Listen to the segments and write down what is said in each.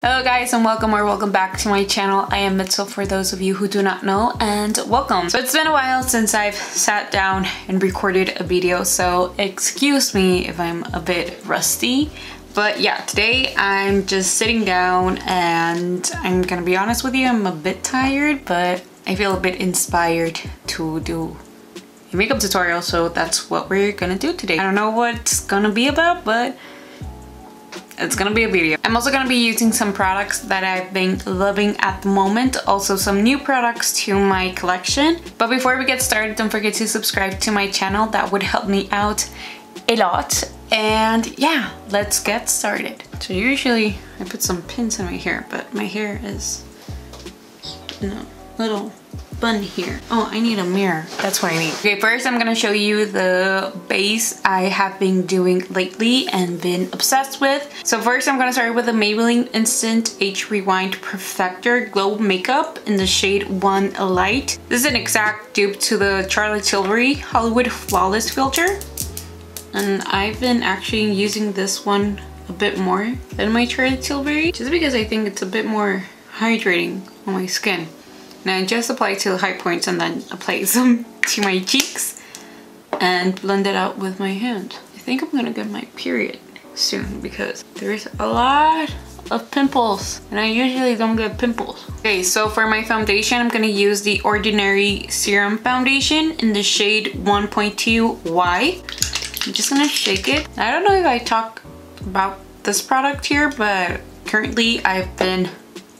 Hello guys, and welcome back to my channel. I am Mitzel for those of you who do not know, and welcome. So it's been a while since I've sat down and recorded a video, so excuse me if I'm a bit rusty. But yeah, today I'm just sitting down and I'm gonna be honest with you, I'm a bit tired, but I feel a bit inspired to do a makeup tutorial, so that's what we're gonna do today. I don't know what it's gonna be about, but it's gonna be a video. I'm also gonna be using some products that I've been loving at the moment, also some new products to my collection. But before we get started, don't forget to subscribe to my channel. That would help me out a lot. And yeah, let's get started. So usually I put some pins in my hair, but my hair is little bun here. Oh, I need a mirror. That's what I need. Okay, first I'm gonna show you the base I have been doing lately and been obsessed with. So first I'm gonna start with the Maybelline Instant Age Rewind Perfector Glow Makeup in the shade 1 Light. This is an exact dupe to the Tilbury Hollywood Flawless filter. And I've been actually using this one a bit more than my Tilbury, just because I think it's a bit more hydrating on my skin. Now I just apply to the high points and then apply some to my cheeks and blend it out with my hand. I think I'm gonna get my period soon because there's a lot of pimples and I usually don't get pimples. Okay, so for my foundation, I'm gonna use the Ordinary Serum Foundation in the shade 1.2Y. I'm just gonna shake it. I don't know if I talk about this product here, but currently I've been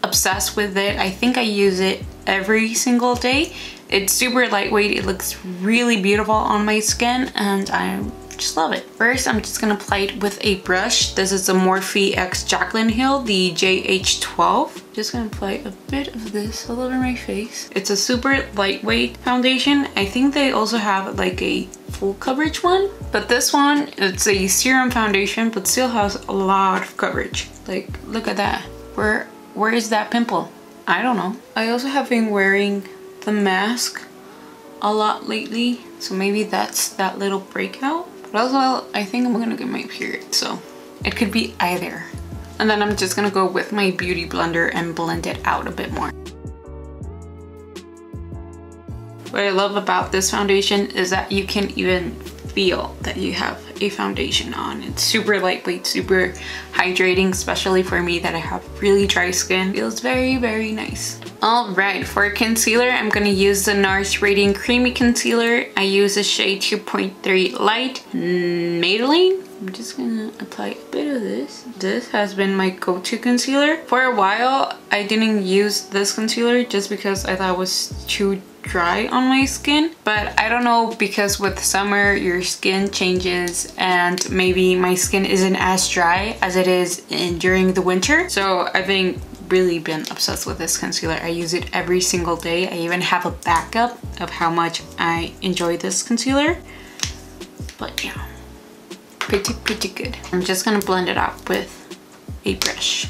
obsessed with it. I think I use it every single day. It's super lightweight, it looks really beautiful on my skin, and I just love it. First, I'm just gonna apply it with a brush. This is the Morphe X Jaclyn Hill, the JH12. Just gonna apply a bit of this all over my face. It's a super lightweight foundation. I think they also have like a full coverage one, but this one, it's a serum foundation, but still has a lot of coverage. Like, look at that. Where is that pimple? I don't know. I also have been wearing the mask a lot lately, so maybe that's that little breakout. But also, I think I'm gonna get my period, so it could be either. And then I'm just gonna go with my beauty blender and blend it out a bit more. What I love about this foundation is that you can even feel that you have a foundation on. It's super lightweight, super hydrating, especially for me that I have really dry skin. Feels very, very nice. All right, for concealer, I'm gonna use the NARS Radiant Creamy Concealer. I use the shade 2.3 Light Maybelline. I'm just gonna apply a bit of this. This has been my go-to concealer. For a while, I didn't use this concealer just because I thought it was too dry on my skin, but I don't know, because with summer your skin changes and maybe my skin isn't as dry as it is during the winter. So I've really been obsessed with this concealer. I use it every single day. I even have a backup of how much I enjoy this concealer. But yeah, pretty good. I'm just gonna blend it out with a brush.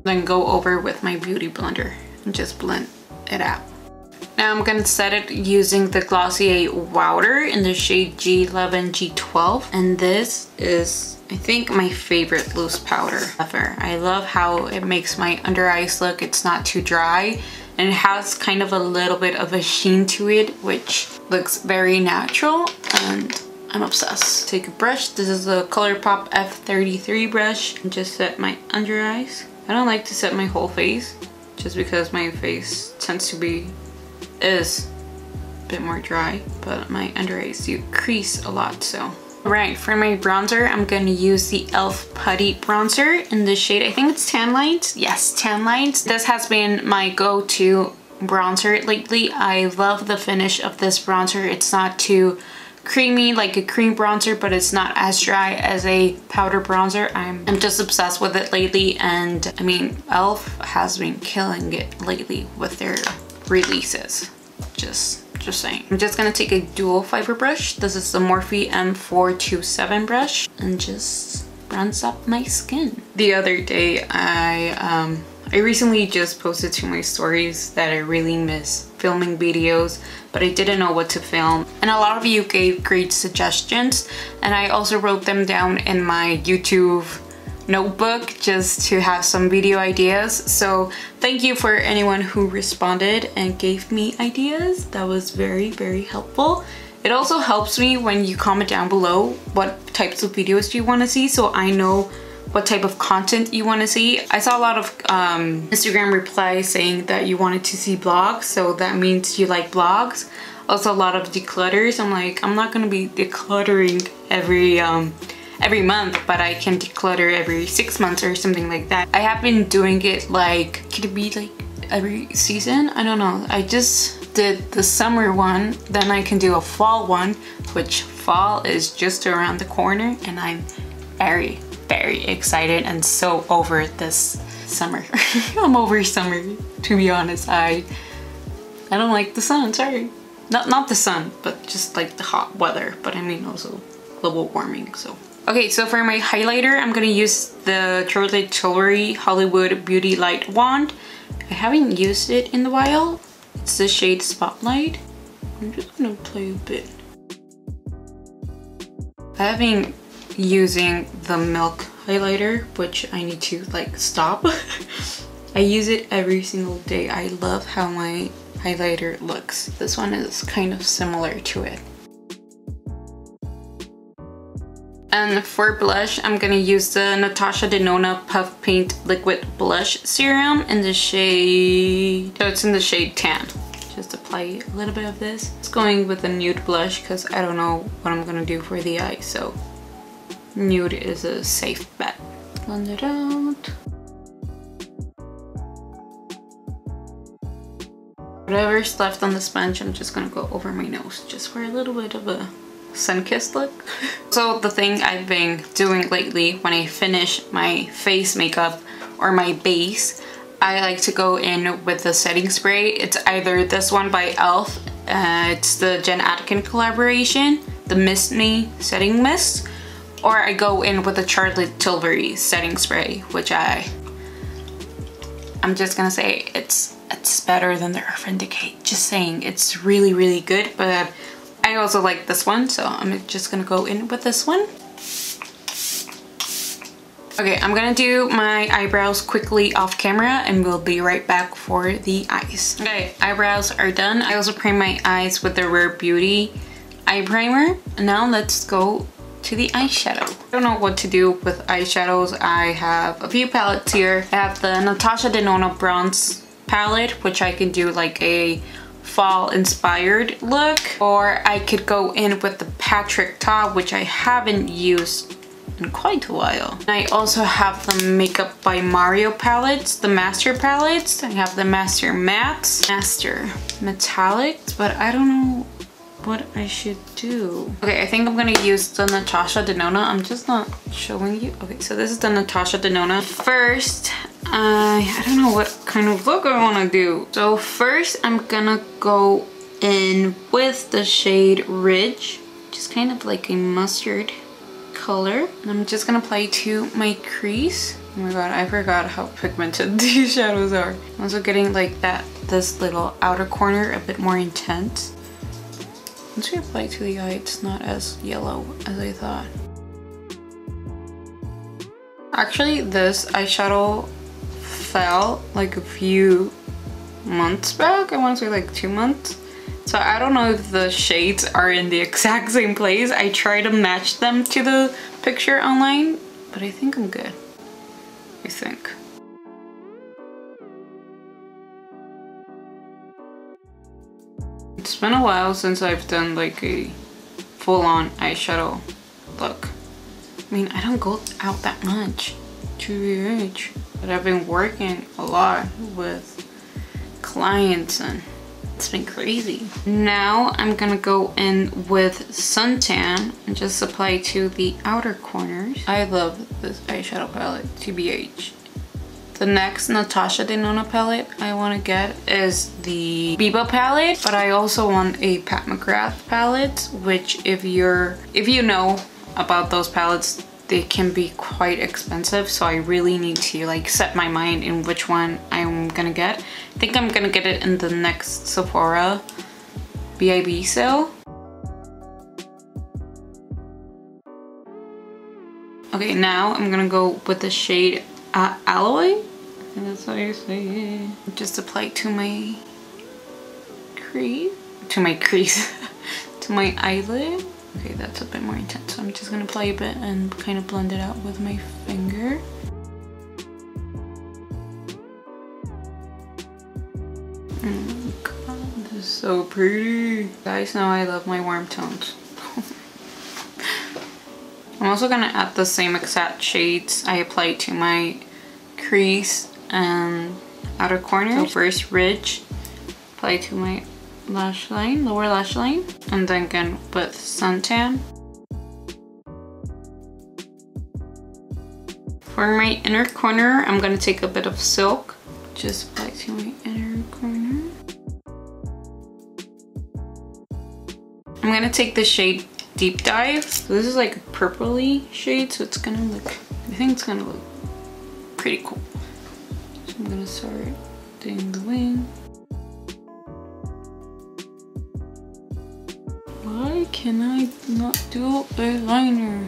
Then go over with my beauty blender and just blend it out. Now I'm gonna set it using the Glossier Powder in the shade G11, G12. And this is, I think, my favorite loose powder ever. I love how it makes my under eyes look. It's not too dry and it has kind of a little bit of a sheen to it, which looks very natural, and I'm obsessed. Take a brush. This is the ColourPop F33 brush and just set my under eyes. I don't like to set my whole face just because my face is a bit more dry, but my under eyes do crease a lot, so. Right, for my bronzer, I'm gonna use the e.l.f. Putty bronzer in the shade, I think it's Tan Lines. Yes, Tan Lines. This has been my go-to bronzer lately. I love the finish of this bronzer. It's not too creamy like a cream bronzer, but it's not as dry as a powder bronzer. I'm just obsessed with it lately, and I mean, e.l.f. has been killing it lately with their releases. Just saying. I'm just gonna take a dual fiber brush. This is the Morphe M427 brush and just bronze up my skin. The other day I I recently just posted to my stories that I really miss filming videos, but I didn't know what to film. And a lot of you gave great suggestions, and I also wrote them down in my YouTube notebook just to have some video ideas. So thank you for anyone who responded and gave me ideas. That was very, very helpful. It also helps me when you comment down below what types of videos do you want to see, so I know what type of content you want to see. I saw a lot of Instagram replies saying that you wanted to see vlogs, so that means you like vlogs. Also a lot of declutters. I'm like, I'm not gonna be decluttering every month, but I can declutter every 6 months or something like that. I have been doing it like, could it be like every season? I don't know. I just did the summer one, then I can do a fall one, which fall is just around the corner, and I'm very excited and so over this summer. I'm over summer, to be honest. I don't like the sun, sorry. Not the sun, but just like the hot weather, but I mean also global warming, so. Okay, so for my highlighter, I'm gonna use the TILBURY Hollywood Beauty Light Wand. I haven't used it in a while. It's the shade Spotlight. I'm just gonna play a bit. I have been using the Milk highlighter, which I need to like stop. I use it every single day. I love how my highlighter looks. This one is kind of similar to it. And for blush, I'm gonna use the Natasha DENONA Puff Paint Liquid Blush Serum in the shade, so it's in the shade Tan. Just apply a little bit of this. It's going with a nude blush because I don't know what I'm gonna do for the eye, so nude is a safe bet. Blend it out. Whatever's left on the sponge, I'm just gonna go over my nose just for a little bit of a sun-kissed look. So the thing I've been doing lately when I finish my face makeup or my base, I like to go in with the setting spray. It's either this one by e.l.f. It's the Atkin collaboration, the Mist Me Setting Mist, or I go in with the Tilbury setting spray, which I'm just gonna say it's better than the Earth Indicate. Just saying, it's really, really good, but I also like this one, so I'm just gonna go in with this one. Okay, I'm gonna do my eyebrows quickly off camera and we'll be right back for the eyes. Okay, eyebrows are done. I also prime my eyes with the Rare Beauty eye primer. And now let's go to the eyeshadow. I don't know what to do with eyeshadows. I have a few palettes here. I have the Natasha DENONA Bronze palette, which I can do like a fall inspired look, or I could go in with the Patrick Ta, which I haven't used in quite a while. And I also have the Makeup by Mario palettes, the Master palettes. I have the Master Mattes, Master Metallics, but I don't know what I should do. Okay, I think I'm gonna use the Natasha DENONA. I'm just not showing you. Okay, so this is the Natasha DENONA. First, I don't know what kind of look I want to do. So first, I'm gonna go in with the shade Ridge, just kind of like a mustard color. And I'm just gonna apply to my crease. Oh my god, I forgot how pigmented these shadows are. I'm also getting like this little outer corner a bit more intense. Once we apply to the eye, it's not as yellow as I thought. Actually, this eyeshadow fell like a few months back. I want to say like 2 months. So I don't know if the shades are in the exact same place. I try to match them to the picture online, but I think I'm good. I think. It's been a while since I've done like a full-on eyeshadow look. I mean, I don't go out that much to BH, but I've been working a lot with clients and it's been crazy. Now I'm gonna go in with Suntan and just apply to the outer corners. I love this eyeshadow palette, TBH. The next Natasha DENONA palette I want to get is the Biba palette, but I also want a Pat McGrath palette, which if you know about those palettes, they can be quite expensive, so I really need to like set my mind in which one I'm gonna get. I think I'm gonna get it in the next Sephora BIB sale. Okay, now I'm gonna go with the shade Alloy. I think that's how you say it. Just apply it to my crease, to my eyelid. Okay, that's a bit more intense, so I'm just gonna apply a bit and kind of blend it out with my finger. Oh my god, this is so pretty. Guys, now I love my warm tones. I'm also gonna add the same exact shades I applied to my crease and outer corner. So first ridge, apply to my lash line, lower lash line, and then again with suntan. For my inner corner, I'm gonna take a bit of silk, just apply to my inner corner. I'm gonna take the shade Deep Dive. So this is like a purpley shade, so it's gonna look, I think it's gonna look pretty cool. So I'm gonna start doing the wing. Why can I not do a liner?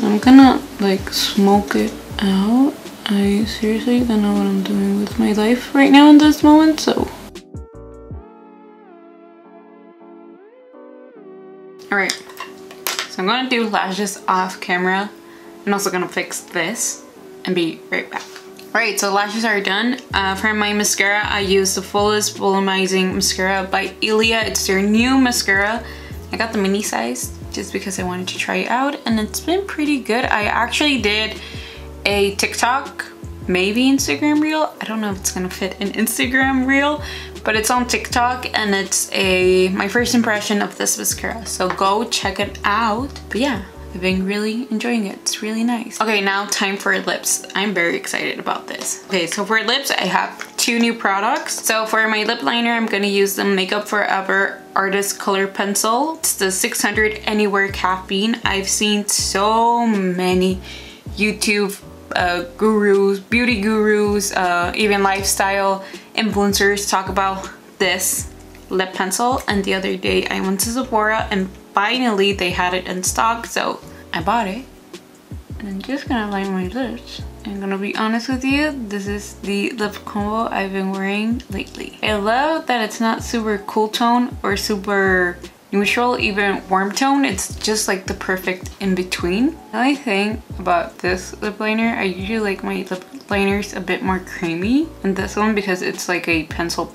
I'm gonna like smoke it out. I seriously don't know what I'm doing with my life right now in this moment, so. Alright, so I'm gonna do lashes off camera. I'm also gonna fix this and be right back. Alright, so lashes are done. For my mascara, I use the Fullest Volumizing Mascara by Ilia. It's their new mascara. I got the mini size just because I wanted to try it out, and it's been pretty good. I actually did a TikTok, maybe Instagram reel. I don't know if it's gonna fit an Instagram reel, but it's on TikTok, and it's my first impression of this mascara. So go check it out. But yeah, I've been really enjoying it. It's really nice. Okay, now time for lips. I'm very excited about this. Okay, so for lips, I have 2 new products. So for my lip liner, I'm gonna use the Makeup Forever Artist Color Pencil. It's the 600 Anywhere Caffeine. I've seen so many YouTube gurus, beauty gurus, even lifestyle influencers talk about this lip pencil, and the other day I went to Sephora and finally they had it in stock, so I bought it. And I'm just gonna line my lips. I'm gonna be honest with you, this is the lip combo I've been wearing lately. I love that it's not super cool tone or super neutral, even warm tone. It's just like the perfect in between. The only thing about this lip liner, I usually like my lip liners a bit more creamy, and this one, because it's like a pencil,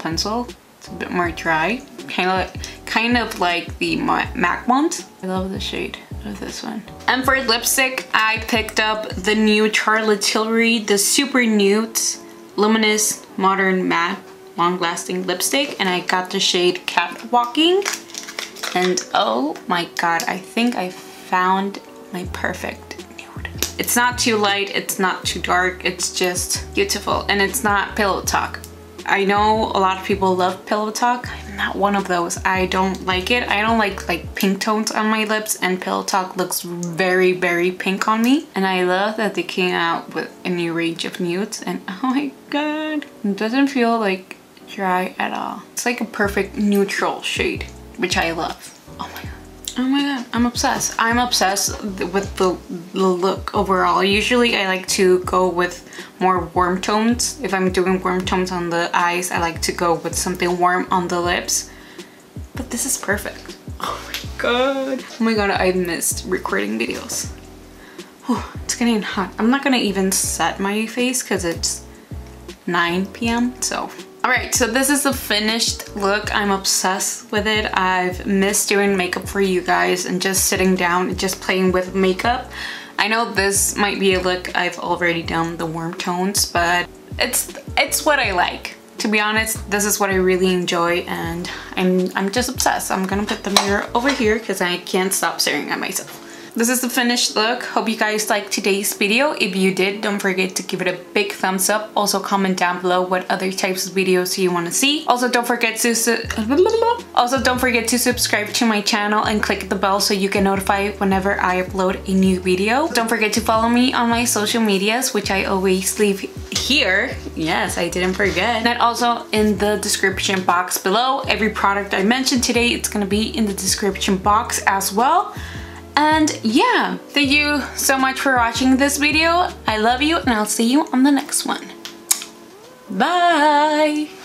it's a bit more dry, kind of like the MAC ones. I love the shade of this one. And for lipstick, I picked up the new Charlotte Tilbury, the Super Nude Luminous Modern Matte Long Lasting Lipstick, and I got the shade Catwalking. And oh my god, I think I found my perfect nude. It's not too light, it's not too dark, it's just beautiful, and it's not pillow talk. I know a lot of people love pillow talk. I'm not one of those. I don't like it. I don't like pink tones on my lips, and pillow talk looks very, very pink on me. And I love that they came out with a new range of nudes, and oh my god, it doesn't feel like dry at all. It's like a perfect neutral shade, which I love. Oh my god. Oh my god, I'm obsessed. I'm obsessed with the look overall. Usually I like to go with more warm tones. If I'm doing warm tones on the eyes, I like to go with something warm on the lips. But this is perfect. Oh my god. Oh my god, I missed recording videos. Whew, it's getting hot. I'm not gonna even set my face because it's 9 p.m. so. Alright, so this is the finished look. I'm obsessed with it. I've missed doing makeup for you guys and just sitting down and just playing with makeup. I know this might be a look I've already done the warm tones, but it's what I like. To be honest, this is what I really enjoy, and I'm just obsessed. I'm gonna put the mirror over here because I can't stop staring at myself. This is the finished look. Hope you guys liked today's video. If you did, don't forget to give it a big thumbs up. Also comment down below what other types of videos you want to see. Also don't forget to subscribe to my channel and click the bell so you get notified whenever I upload a new video. Don't forget to follow me on my social medias, which I always leave here. Yes, I didn't forget. And also in the description box below. Every product I mentioned today, it's gonna be in the description box as well. And yeah, thank you so much for watching this video. I love you and I'll see you on the next one. Bye!